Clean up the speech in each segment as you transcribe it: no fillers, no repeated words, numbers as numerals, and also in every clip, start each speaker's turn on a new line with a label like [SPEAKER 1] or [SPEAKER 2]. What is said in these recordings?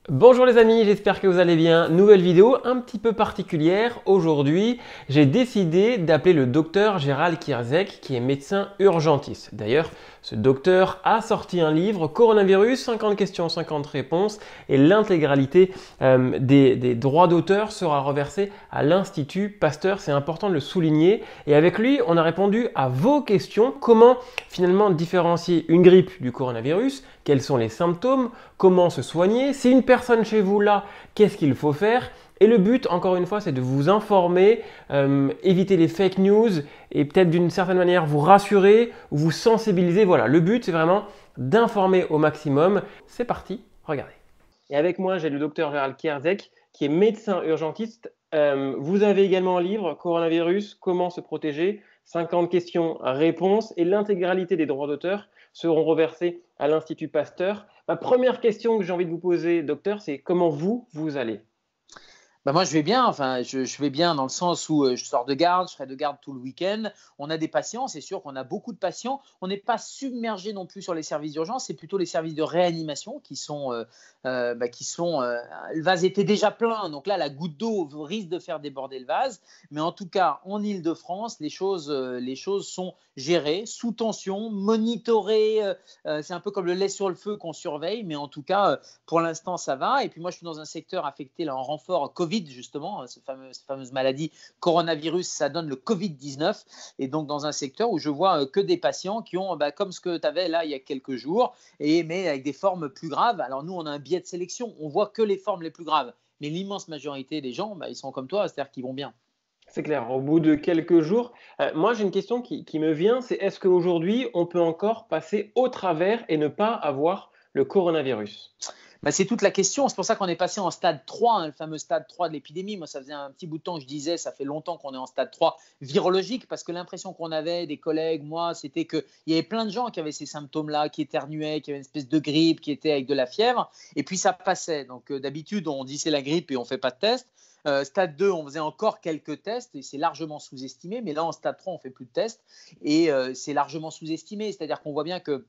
[SPEAKER 1] Bonjour les amis, j'espère que vous allez bien. Nouvelle vidéo un petit peu particulière. Aujourd'hui, j'ai décidé d'appeler le docteur Gérald Kierzek qui est médecin urgentiste. D'ailleurs, ce docteur a sorti un livre, Coronavirus, 50 questions, 50 réponses et l'intégralité des droits d'auteur sera reversée à l'Institut Pasteur. C'est important de le souligner. Et avec lui, on a répondu à vos questions. Comment finalement différencier une grippe du coronavirus? Quels sont les symptômes? Comment se soigner? Si une personne chez vous là, qu'est-ce qu'il faut faire? Et le but, encore une fois, c'est de vous informer, éviter les fake news et peut-être d'une certaine manière vous rassurer, vous sensibiliser. Voilà, le but, c'est vraiment d'informer au maximum. C'est parti, regardez. Et avec moi, j'ai le docteur Gérald Kierzek, qui est médecin urgentiste. Vous avez également un livre, Coronavirus, comment se protéger, 50 questions, réponses, et l'intégralité des droits d'auteur seront reversés à l'Institut Pasteur. Ma première question que j'ai envie de vous poser, docteur, c'est comment vous allez?
[SPEAKER 2] Moi, je vais bien. Enfin, je vais bien dans le sens où je sors de garde, je serai de garde tout le week-end. On a des patients, c'est sûr qu'on a beaucoup de patients. On n'est pas submergé non plus sur les services d'urgence, c'est plutôt les services de réanimation le vase était déjà plein, donc là, la goutte d'eau risque de faire déborder le vase. Mais en tout cas, en Île-de-France, les choses sont gérées, sous tension, monitorées. C'est un peu comme le lait sur le feu qu'on surveille, mais en tout cas, pour l'instant, ça va. Et puis moi, je suis dans un secteur affecté là, en renfort Covid, justement, cette fameuse maladie coronavirus, ça donne le Covid-19. Et donc, dans un secteur où je vois que des patients qui ont, comme ce que tu avais là il y a quelques jours, mais avec des formes plus graves. Alors nous, on a un biais de sélection. On voit que les formes les plus graves. Mais l'immense majorité des gens, ils sont comme toi, c'est-à-dire qu'ils vont bien.
[SPEAKER 1] C'est clair, au bout de quelques jours. Moi, j'ai une question qui me vient, c'est est-ce qu'aujourd'hui, on peut encore passer au travers et ne pas avoir le coronavirus?
[SPEAKER 2] C'est toute la question. C'est pour ça qu'on est passé en stade 3, hein, le fameux stade 3 de l'épidémie. Moi, ça faisait un petit bout de temps que je disais, ça fait longtemps qu'on est en stade 3 virologique, parce que l'impression qu'on avait, des collègues, moi, c'était qu'il y avait plein de gens qui avaient ces symptômes-là, qui éternuaient, qui avaient une espèce de grippe, qui étaient avec de la fièvre, et puis ça passait. Donc d'habitude, on dit c'est la grippe et on ne fait pas de test. Stade 2, on faisait encore quelques tests et c'est largement sous-estimé. Mais là, en stade 3, on ne fait plus de tests et c'est largement sous-estimé. C'est-à-dire qu'on voit bien que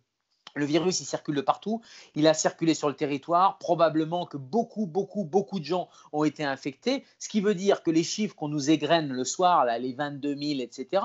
[SPEAKER 2] le virus, il circule de partout. Il a circulé sur le territoire. Probablement que beaucoup de gens ont été infectés. Ce qui veut dire que les chiffres qu'on nous égrène le soir, là, les 22 000, etc.,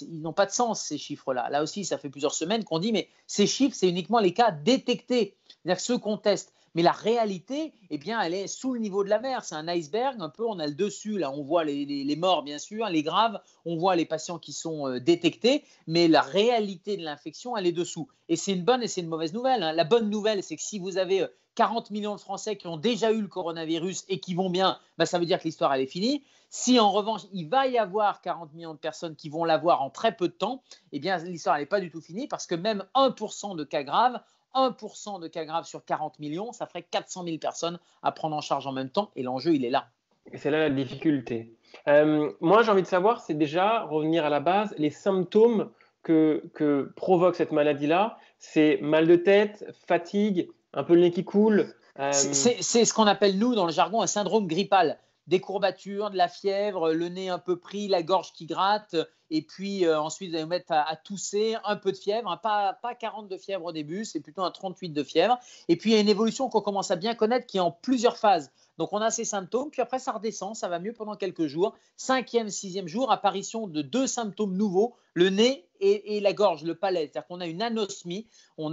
[SPEAKER 2] ils n'ont pas de sens, ces chiffres-là. Là aussi, ça fait plusieurs semaines qu'on dit, mais ces chiffres, c'est uniquement les cas détectés. C'est-à-dire ceux qu'on teste. Mais la réalité, elle est sous le niveau de la mer. C'est un iceberg, un peu. On a le dessus, là, on voit les morts, bien sûr, les graves. On voit les patients qui sont détectés. Mais la réalité de l'infection, elle est dessous. Et c'est une bonne et c'est une mauvaise nouvelle, hein. La bonne nouvelle, c'est que si vous avez 40 millions de Français qui ont déjà eu le coronavirus et qui vont bien, ça veut dire que l'histoire, elle est finie. Si en revanche, il va y avoir 40 millions de personnes qui vont l'avoir en très peu de temps, l'histoire, elle n'est pas du tout finie, parce que même 1% de cas graves, 1% de cas graves sur 40 millions, ça ferait 400 000 personnes à prendre en charge en même temps. Et l'enjeu, il est là.
[SPEAKER 1] Et c'est là la difficulté. Moi, j'ai envie de savoir, c'est déjà revenir à la base, les symptômes que provoque cette maladie-là. C'est mal de tête, fatigue, un peu le nez qui coule.
[SPEAKER 2] C'est ce qu'on appelle, nous, dans le jargon, un syndrome grippal. Des courbatures, de la fièvre, le nez un peu pris, la gorge qui gratte, et puis ensuite vous allez vous mettre à tousser, un peu de fièvre, hein, pas 40 de fièvre au début, c'est plutôt un 38 de fièvre. Et puis il y a une évolution qu'on commence à bien connaître qui est en plusieurs phases. Donc on a ces symptômes, puis après ça redescend, ça va mieux pendant quelques jours. 5e, 6e jour, apparition de 2 symptômes nouveaux, le nez et la gorge, le palais. C'est-à-dire qu'on a une anosmie, on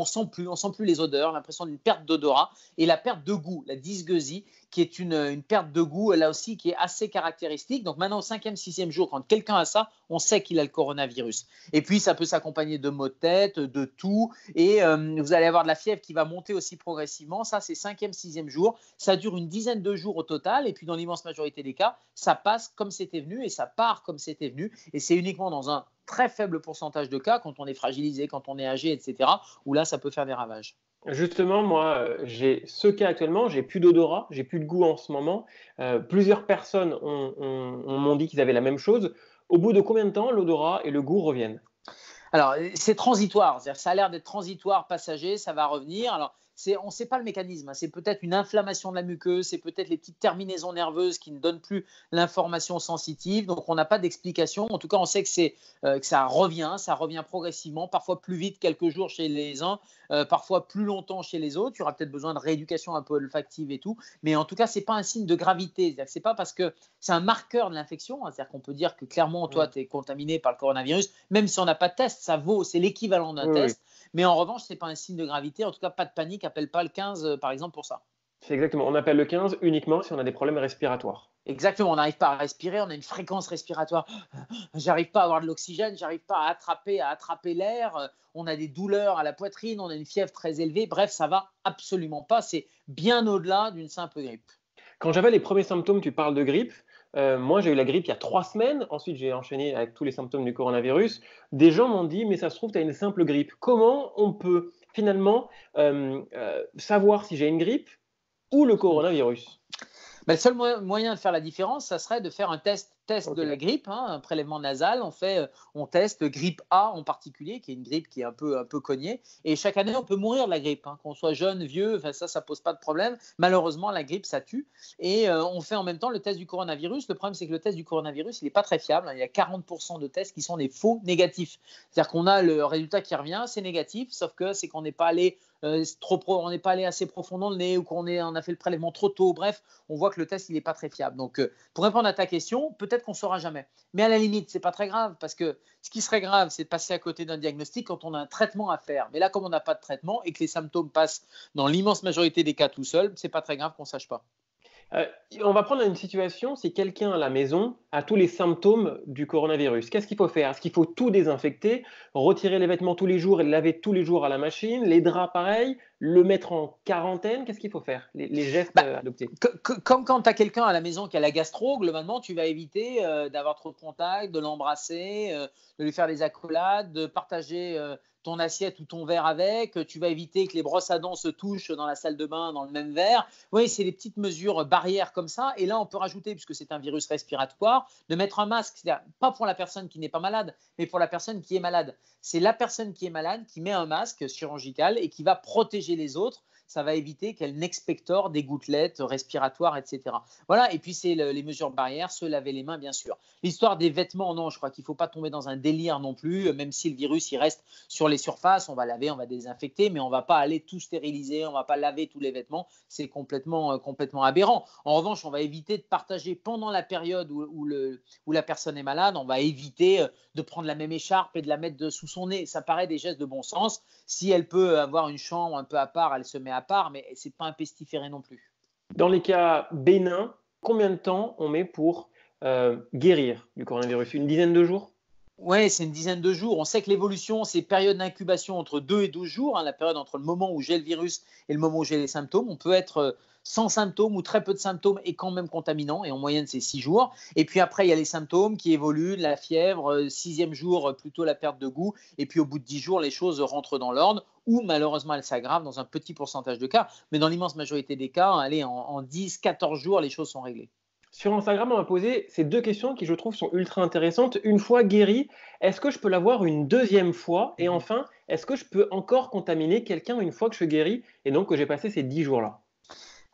[SPEAKER 2] sent plus les odeurs, l'impression d'une perte d'odorat et la perte de goût, la dysgeusie, qui est une perte de goût, là aussi, qui est assez caractéristique. Donc maintenant, au 5e, 6e jour, quand quelqu'un a ça, on sait qu'il a le coronavirus. Et puis, ça peut s'accompagner de maux de tête, de toux, et vous allez avoir de la fièvre qui va monter aussi progressivement. Ça, c'est 5e, 6e jour. Ça dure une dizaine de jours au total, et puis dans l'immense majorité des cas, ça passe comme c'était venu, et ça part comme c'était venu. Et c'est uniquement dans un très faible pourcentage de cas, quand on est fragilisé, quand on est âgé, etc., où là, ça peut faire des ravages.
[SPEAKER 1] Justement, moi, j'ai ce cas actuellement, j'ai plus d'odorat, j'ai plus de goût en ce moment. Plusieurs personnes m'ont dit qu'ils avaient la même chose. Au bout de combien de temps l'odorat et le goût reviennent?
[SPEAKER 2] Alors, c'est transitoire, c'est-à-dire ça a l'air d'être transitoire, passager, ça va revenir. Alors, on ne sait pas le mécanisme. Hein. C'est peut-être une inflammation de la muqueuse, c'est peut-être les petites terminaisons nerveuses qui ne donnent plus l'information sensitive. Donc, on n'a pas d'explication. En tout cas, on sait que ça revient progressivement, parfois plus vite quelques jours chez les uns, parfois plus longtemps chez les autres. Il y aura peut-être besoin de rééducation un peu olfactive et tout. Mais en tout cas, ce n'est pas un signe de gravité. Ce n'est pas parce que c'est un marqueur de l'infection. Hein. C'est-à-dire qu'on peut dire que clairement, toi, tu es contaminé par le coronavirus, même si on n'a pas de test, ça vaut, c'est l'équivalent d'un test. Mais en revanche, ce n'est pas un signe de gravité. En tout cas, pas de panique. Appelle pas le 15, par exemple, pour ça.
[SPEAKER 1] C'est exactement. On appelle le 15 uniquement si on a des problèmes respiratoires.
[SPEAKER 2] Exactement. On n'arrive pas à respirer. On a une fréquence respiratoire. J'arrive pas à avoir de l'oxygène. J'arrive pas à attraper l'air. On a des douleurs à la poitrine. On a une fièvre très élevée. Bref, ça va absolument pas. C'est bien au-delà d'une simple grippe.
[SPEAKER 1] Quand j'avais les premiers symptômes, tu parles de grippe. Moi, j'ai eu la grippe il y a 3 semaines. Ensuite, j'ai enchaîné avec tous les symptômes du coronavirus. Des gens m'ont dit, mais ça se trouve, tu as une simple grippe. Comment on peut finalement savoir si j'ai une grippe ou le coronavirus?
[SPEAKER 2] Le seul moyen de faire la différence, ça serait de faire un test de la grippe, hein, un prélèvement nasal. On teste grippe A en particulier, qui est une grippe qui est un peu cognée. Et chaque année, on peut mourir de la grippe, hein, qu'on soit jeune, vieux, ça pose pas de problème. Malheureusement, la grippe, ça tue. Et on fait en même temps le test du coronavirus. Le problème, c'est que le test du coronavirus, il n'est pas très fiable. Hein. Il y a 40% de tests qui sont des faux négatifs. C'est-à-dire qu'on a le résultat qui revient, c'est négatif, sauf que c'est qu'on n'est pas allé on n'est pas allé assez profond dans le nez ou qu'on a fait le prélèvement trop tôt. Bref, on voit que le test, il n'est pas très fiable. Donc, pour répondre à ta question, peut-être qu'on ne saura jamais. Mais à la limite, ce n'est pas très grave parce que ce qui serait grave, c'est de passer à côté d'un diagnostic quand on a un traitement à faire. Mais là, comme on n'a pas de traitement et que les symptômes passent dans l'immense majorité des cas tout seul, ce n'est pas très grave qu'on ne sache pas.
[SPEAKER 1] On va prendre une situation, si quelqu'un à la maison a tous les symptômes du coronavirus, qu'est-ce qu'il faut faire? Est-ce qu'il faut tout désinfecter, retirer les vêtements tous les jours et les laver tous les jours à la machine, les draps pareil, le mettre en quarantaine? Qu'est-ce qu'il faut faire? Les gestes adoptés?
[SPEAKER 2] Comme quand tu as quelqu'un à la maison qui a la gastro, globalement, tu vas éviter d'avoir trop de contact, de l'embrasser, de lui faire des accolades, de partager ton assiette ou ton verre avec. Tu vas éviter que les brosses à dents se touchent dans la salle de bain dans le même verre. Oui, c'est des petites mesures barrières comme ça. Et là, on peut rajouter, puisque c'est un virus respiratoire, de mettre un masque. C'est-à-dire, pas pour la personne qui n'est pas malade, mais pour la personne qui est malade. C'est la personne qui est malade qui met un masque chirurgical et qui va protéger les autres. Ça va éviter qu'elle n'expectore des gouttelettes respiratoires, etc. Voilà, et puis c'est les mesures barrières, se laver les mains, bien sûr. L'histoire des vêtements, non, je crois qu'il ne faut pas tomber dans un délire non plus, même si le virus, il reste sur les surfaces, on va laver, on va désinfecter, mais on ne va pas aller tout stériliser, on ne va pas laver tous les vêtements, c'est complètement aberrant. En revanche, on va éviter de partager pendant la période où la personne est malade, on va éviter de prendre la même écharpe et de la mettre sous son nez. Ça paraît des gestes de bon sens. Si elle peut avoir une chambre un peu à part, elle se met à part, mais ce n'est pas un pestiféré non plus.
[SPEAKER 1] Dans les cas bénins, combien de temps on met pour guérir du coronavirus? Une dizaine de jours?
[SPEAKER 2] Oui, c'est une dizaine de jours. On sait que l'évolution, c'est période d'incubation entre 2 et 12 jours, hein, la période entre le moment où j'ai le virus et le moment où j'ai les symptômes. On peut être sans symptômes ou très peu de symptômes et quand même contaminant, et en moyenne, c'est 6 jours. Et puis après, il y a les symptômes qui évoluent, la fièvre, 6e jour, plutôt la perte de goût, et puis au bout de 10 jours, les choses rentrent dans l'ordre, ou malheureusement, elles s'aggravent dans un petit pourcentage de cas. Mais dans l'immense majorité des cas, allez, en 10, 14 jours, les choses sont réglées.
[SPEAKER 1] Sur Instagram, on m'a posé ces 2 questions qui, je trouve, sont ultra intéressantes. Une fois guéri, est-ce que je peux l'avoir une deuxième fois? Et enfin, est-ce que je peux encore contaminer quelqu'un une fois que je guéris et donc que j'ai passé ces 10 jours-là?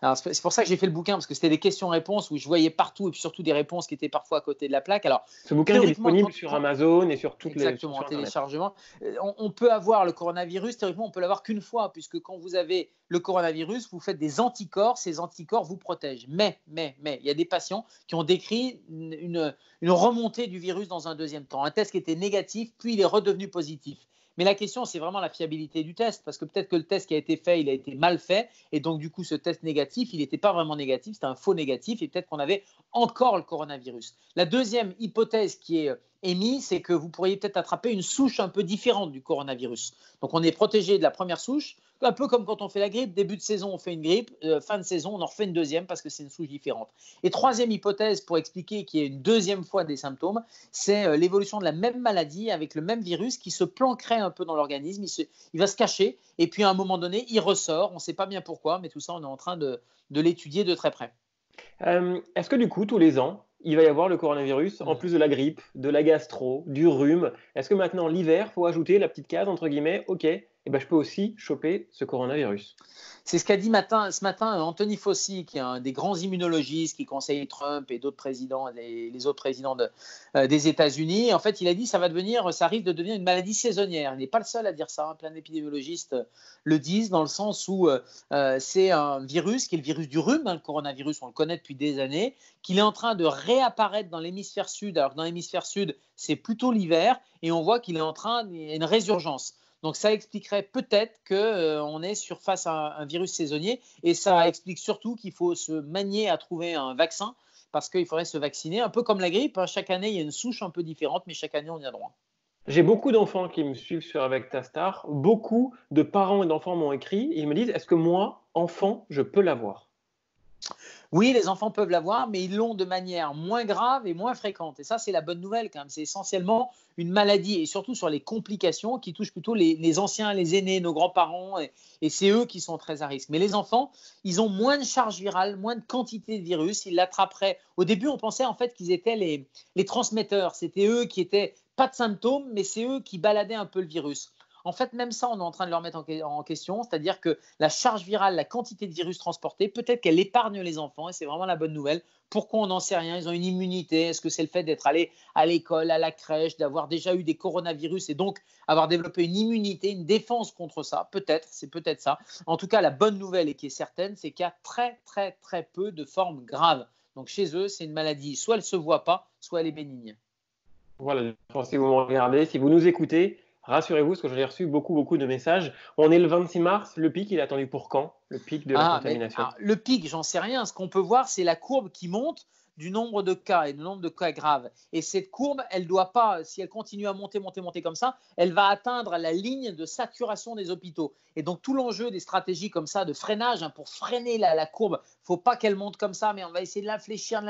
[SPEAKER 2] Alors, c'est pour ça que j'ai fait le bouquin, parce que c'était des questions-réponses où je voyais partout, et puis surtout des réponses qui étaient parfois à côté de la plaque. Alors,
[SPEAKER 1] ce bouquin est disponible sur Amazon et sur toutes les
[SPEAKER 2] exactement, en téléchargement. On peut avoir le coronavirus, théoriquement, on peut l'avoir qu'une fois, puisque quand vous avez le coronavirus, vous faites des anticorps, ces anticorps vous protègent. Mais, il y a des patients qui ont décrit une remontée du virus dans un deuxième temps. Un test qui était négatif, puis il est redevenu positif. Mais la question, c'est vraiment la fiabilité du test, parce que peut-être que le test qui a été fait, il a été mal fait, et donc du coup, ce test négatif, il n'était pas vraiment négatif, c'était un faux négatif, et peut-être qu'on avait encore le coronavirus. La deuxième hypothèse qui est émise, c'est que vous pourriez peut-être attraper une souche un peu différente du coronavirus. Donc on est protégé de la première souche, un peu comme quand on fait la grippe, début de saison on fait une grippe, fin de saison on en refait une deuxième parce que c'est une souche différente. Et troisième hypothèse pour expliquer qu'il y a une deuxième fois des symptômes, c'est l'évolution de la même maladie avec le même virus qui se planquerait un peu dans l'organisme, il va se cacher et puis à un moment donné il ressort, on ne sait pas bien pourquoi, mais tout ça on est en train de l'étudier de très près.
[SPEAKER 1] Est-ce que du coup, tous les ans, il va y avoir le coronavirus, en plus de la grippe, de la gastro, du rhume? Est-ce que maintenant, l'hiver, il faut ajouter la petite case, entre guillemets, OK, eh ben, je peux aussi choper ce coronavirus.
[SPEAKER 2] C'est ce qu'a dit ce matin Anthony Fauci, qui est un des grands immunologistes qui conseille Trump et d'autres présidents, les autres présidents des États-Unis. En fait, il a dit ça risque de devenir une maladie saisonnière. Il n'est pas le seul à dire ça. Plein d'épidémiologistes le disent, dans le sens où c'est un virus qui est le virus du rhume. Le coronavirus, on le connaît depuis des années, qu'il est en train de réapparaître dans l'hémisphère sud. Alors que dans l'hémisphère sud, c'est plutôt l'hiver, et on voit qu'il est en train, il y a une résurgence. Donc ça expliquerait peut-être qu'on est face à un virus saisonnier, et ça explique surtout qu'il faut se manier à trouver un vaccin, parce qu'il faudrait se vacciner, un peu comme la grippe. Chaque année, il y a une souche un peu différente, mais chaque année, on y a droit.
[SPEAKER 1] J'ai beaucoup d'enfants qui me suivent sur Avec ta star. Beaucoup de parents et d'enfants m'ont écrit et ils me disent, est-ce que moi, enfant, je peux l'avoir?
[SPEAKER 2] Oui, les enfants peuvent l'avoir, mais ils l'ont de manière moins grave et moins fréquente. Et ça, c'est la bonne nouvelle quand même. C'est essentiellement une maladie, et surtout sur les complications qui touchent plutôt les anciens, les aînés, nos grands-parents, et c'est eux qui sont très à risque. Mais les enfants, ils ont moins de charge virale, moins de quantité de virus. Ils l'attraperaient. Au début, on pensait en fait qu'ils étaient les transmetteurs. C'était eux qui étaient pas de symptômes, mais c'est eux qui baladaient un peu le virus. En fait, même ça, on est en train de le remettre en question, c'est-à-dire que la charge virale, la quantité de virus transporté, peut-être qu'elle épargne les enfants, et c'est vraiment la bonne nouvelle. Pourquoi on n'en sait rien? Ils ont une immunité. Est-ce que c'est le fait d'être allé à l'école, à la crèche, d'avoir déjà eu des coronavirus et donc avoir développé une immunité, une défense contre ça? Peut-être, c'est peut-être ça. En tout cas, la bonne nouvelle, et qui est certaine, c'est qu'il y a très, très, très peu de formes graves. Donc chez eux, c'est une maladie, soit elle ne se voit pas, soit elle est bénigne.
[SPEAKER 1] Voilà, si vous me regardez, si vous nous écoutez, rassurez-vous, parce que j'en ai reçu beaucoup, beaucoup de messages. On est le 26 mars, le pic, il est attendu pour quand? Le pic de la contamination?
[SPEAKER 2] Le pic, j'en sais rien. Ce qu'on peut voir, c'est la courbe qui monte du nombre de cas et du nombre de cas graves. Et cette courbe, elle ne doit pas, si elle continue à monter, monter, monter comme ça, elle va atteindre la ligne de saturation des hôpitaux. Et donc, tout l'enjeu des stratégies comme ça de freinage, pour freiner la courbe, il ne faut pas qu'elle monte comme ça, mais on va essayer de l'infléchir,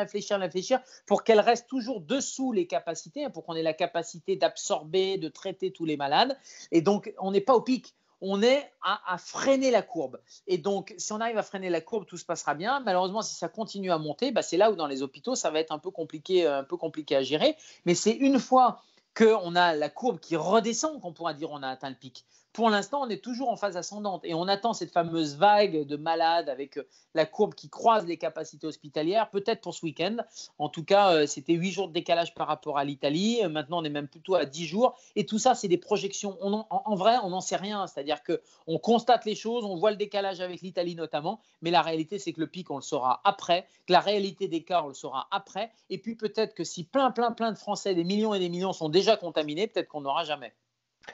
[SPEAKER 2] pour qu'elle reste toujours dessous les capacités, pour qu'on ait la capacité d'absorber, de traiter tous les malades. Et donc, on n'est pas au pic. On est à freiner la courbe. Et donc, si on arrive à freiner la courbe, tout se passera bien. Malheureusement, si ça continue à monter, c'est là où dans les hôpitaux, ça va être un peu compliqué à gérer. Mais c'est une fois qu'on a la courbe qui redescend qu'on pourra dire on a atteint le pic. Pour l'instant, on est toujours en phase ascendante et on attend cette fameuse vague de malades avec la courbe qui croise les capacités hospitalières, peut-être pour ce week-end. En tout cas, c'était 8 jours de décalage par rapport à l'Italie. Maintenant, on est même plutôt à 10 jours. Et tout ça, c'est des projections. En vrai, on n'en sait rien. C'est-à-dire qu'on constate les choses, on voit le décalage avec l'Italie notamment, mais la réalité, c'est que le pic, on le saura après, que la réalité des cas, on le saura après. Et puis peut-être que si plein de Français, des millions et des millions, sont déjà contaminés, peut-être qu'on n'aura jamais.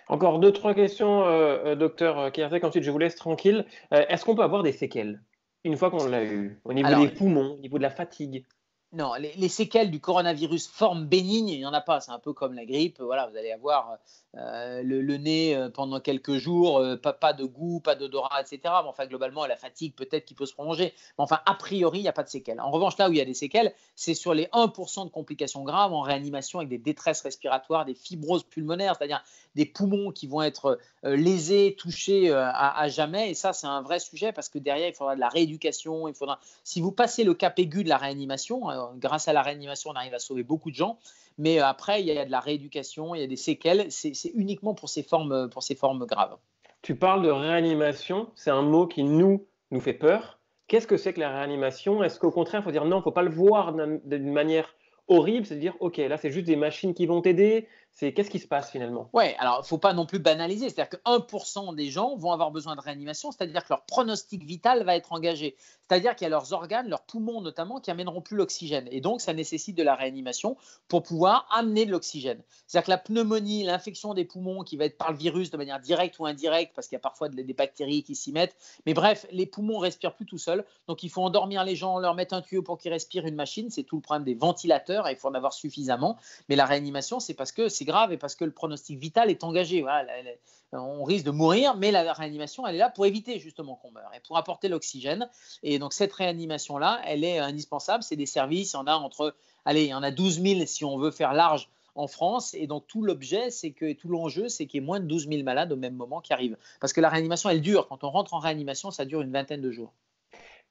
[SPEAKER 1] Encore deux, trois questions, docteur Kierzek, ensuite je vous laisse tranquille. Est-ce qu'on peut avoir des séquelles une fois qu'on l'a eu, au niveau
[SPEAKER 2] Alors,
[SPEAKER 1] des poumons, au niveau de la fatigue?
[SPEAKER 2] non, les séquelles du coronavirus forme bénigne, il n'y en a pas. C'est un peu comme la grippe. Voilà, vous allez avoir le nez pendant quelques jours, pas de goût, pas d'odorat, etc. Mais enfin, globalement, la fatigue peut-être qui peut se prolonger. Mais enfin, a priori, il n'y a pas de séquelles. En revanche, là où il y a des séquelles, c'est sur les 1% de complications graves en réanimation avec des détresses respiratoires, des fibroses pulmonaires, c'est-à-dire des poumons qui vont être lésés, touchés à jamais. Et ça, c'est un vrai sujet parce que derrière, il faudra de la rééducation. Si vous passez le cap aigu de la réanimation, grâce à la réanimation, on arrive à sauver beaucoup de gens. Mais après, il y a de la rééducation, il y a des séquelles. C'est uniquement pour ces formes graves.
[SPEAKER 1] Tu parles de réanimation, c'est un mot qui nous fait peur. Qu'est-ce que c'est que la réanimation? Est-ce qu'au contraire, il faut dire non, il ne faut pas le voir d'une manière horrible, c'est de dire ok, là c'est juste des machines qui vont t'aider. Qu'est-ce qui se passe finalement?
[SPEAKER 2] Oui, alors il ne faut pas non plus banaliser. C'est-à-dire que 1% des gens vont avoir besoin de réanimation, c'est-à-dire que leur pronostic vital va être engagé. C'est-à-dire qu'il y a leurs organes, leurs poumons notamment, qui amèneront plus l'oxygène. Et donc, ça nécessite de la réanimation pour pouvoir amener de l'oxygène. C'est-à-dire que la pneumonie, l'infection des poumons qui va être par le virus de manière directe ou indirecte, parce qu'il y a parfois des bactéries qui s'y mettent. Mais bref, les poumons ne respirent plus tout seuls. Donc, il faut endormir les gens, leur mettre un tuyau pour qu'ils respirent, une machine. C'est tout le problème des ventilateurs et il faut en avoir suffisamment. Mais la réanimation, c'est parce que c'est grave et parce que le pronostic vital est engagé. Voilà, on risque de mourir, mais la réanimation, elle est là pour éviter justement qu'on meure et pour apporter l'oxygène. Et donc, cette réanimation-là, elle est indispensable. C'est des services, il y en a 12 000 si on veut faire large en France. Et donc, tout l'enjeu, c'est qu'il y ait moins de 12 000 malades au même moment qui arrivent. Parce que la réanimation, elle dure. Quand on rentre en réanimation, ça dure une vingtaine de jours.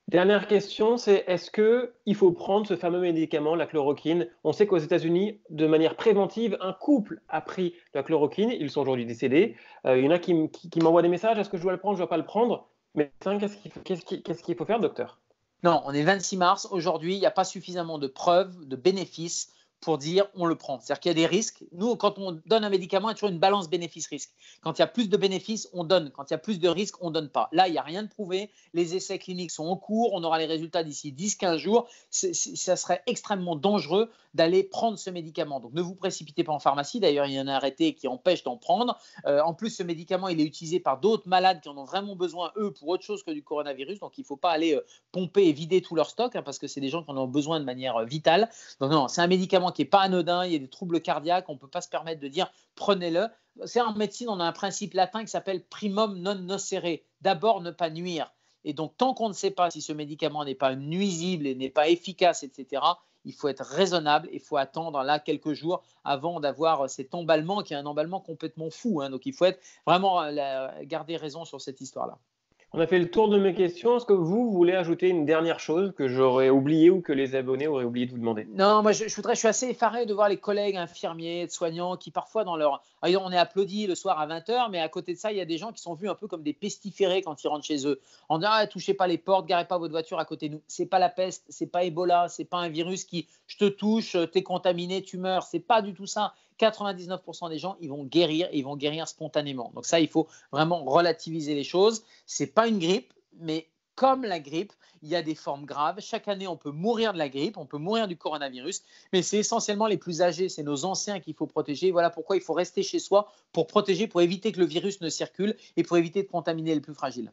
[SPEAKER 1] Dernière question, c'est est-ce qu'il faut prendre ce fameux médicament, la chloroquine? On sait qu'aux États-Unis, de manière préventive, un couple a pris la chloroquine. Ils sont aujourd'hui décédés. Il y en a qui m'envoient des messages. Est-ce que je dois le prendre? Je ne dois pas le prendre. Mais qu'est-ce qu'il faut faire, docteur?
[SPEAKER 2] Non, on est 26 mars. Aujourd'hui, il n'y a pas suffisamment de preuves, de bénéfices pour dire on le prend. C'est-à-dire qu'il y a des risques. Nous, quand on donne un médicament, il y a toujours une balance bénéfice-risque. Quand il y a plus de bénéfices, on donne. Quand il y a plus de risques, on ne donne pas. Là, il n'y a rien de prouvé. Les essais cliniques sont en cours. On aura les résultats d'ici 10-15 jours. Ça serait extrêmement dangereux d'aller prendre ce médicament. Donc, ne vous précipitez pas en pharmacie. D'ailleurs, il y a un arrêté qui empêche d'en prendre. En plus, ce médicament, il est utilisé par d'autres malades qui en ont vraiment besoin, eux, pour autre chose que du coronavirus. Donc, il ne faut pas aller pomper et vider tout leur stock, parce que c'est des gens qui en ont besoin de manière vitale. Donc non, c'est un médicament qui n'est pas anodin, il y a des troubles cardiaques, on ne peut pas se permettre de dire prenez-le. C'est en médecine, on a un principe latin qui s'appelle primum non nocere, d'abord ne pas nuire. Et donc tant qu'on ne sait pas si ce médicament n'est pas nuisible et n'est pas efficace, etc., il faut être raisonnable, il faut attendre là quelques jours avant d'avoir cet emballement qui est un emballement complètement fou. Donc il faut être vraiment garder raison sur cette histoire-là.
[SPEAKER 1] On a fait le tour de mes questions. Est-ce que vous voulez ajouter une dernière chose que j'aurais oublié ou que les abonnés auraient oublié de vous demander?
[SPEAKER 2] Non, moi je suis assez effaré de voir les collègues infirmiers, soignants qui parfois dans leur… Alors, on est applaudi le soir à 20h, mais à côté de ça, il y a des gens qui sont vus un peu comme des pestiférés quand ils rentrent chez eux. On dit touchez pas les portes, garez pas votre voiture à côté de nous. C'est pas la peste, c'est pas Ebola, c'est pas un virus qui je te touche, t'es contaminé, tu meurs. C'est pas du tout ça. 99% des gens, ils vont guérir spontanément. Donc ça, il faut vraiment relativiser les choses. C'est pas une grippe, mais comme la grippe, il y a des formes graves. Chaque année, on peut mourir de la grippe, on peut mourir du coronavirus, mais c'est essentiellement les plus âgés, c'est nos anciens qu'il faut protéger. Voilà pourquoi il faut rester chez soi pour protéger, pour éviter que le virus ne circule et pour éviter de contaminer les plus fragiles.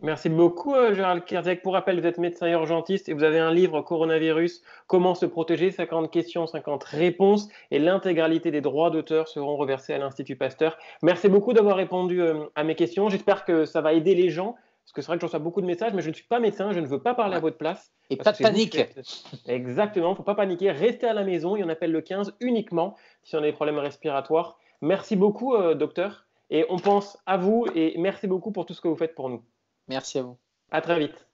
[SPEAKER 1] Merci beaucoup, Gérald Kierzek. Pour rappel, vous êtes médecin urgentiste et vous avez un livre Coronavirus, Comment se protéger, 50 questions, 50 réponses, et l'intégralité des droits d'auteur seront reversés à l'Institut Pasteur. Merci beaucoup d'avoir répondu à mes questions. J'espère que ça va aider les gens, parce que c'est vrai que je reçois beaucoup de messages, mais je ne suis pas médecin, je ne veux pas parler à
[SPEAKER 2] Ouais.
[SPEAKER 1] votre place.
[SPEAKER 2] Et
[SPEAKER 1] Parce
[SPEAKER 2] pas
[SPEAKER 1] que
[SPEAKER 2] de
[SPEAKER 1] c'est vous qui
[SPEAKER 2] panique.
[SPEAKER 1] faites. Exactement, il ne faut pas paniquer, restez à la maison, et on appelle le 15 uniquement si on a des problèmes respiratoires. Merci beaucoup, docteur, et on pense à vous, et merci beaucoup pour tout ce que vous faites pour nous.
[SPEAKER 2] Merci à vous.
[SPEAKER 1] À très vite.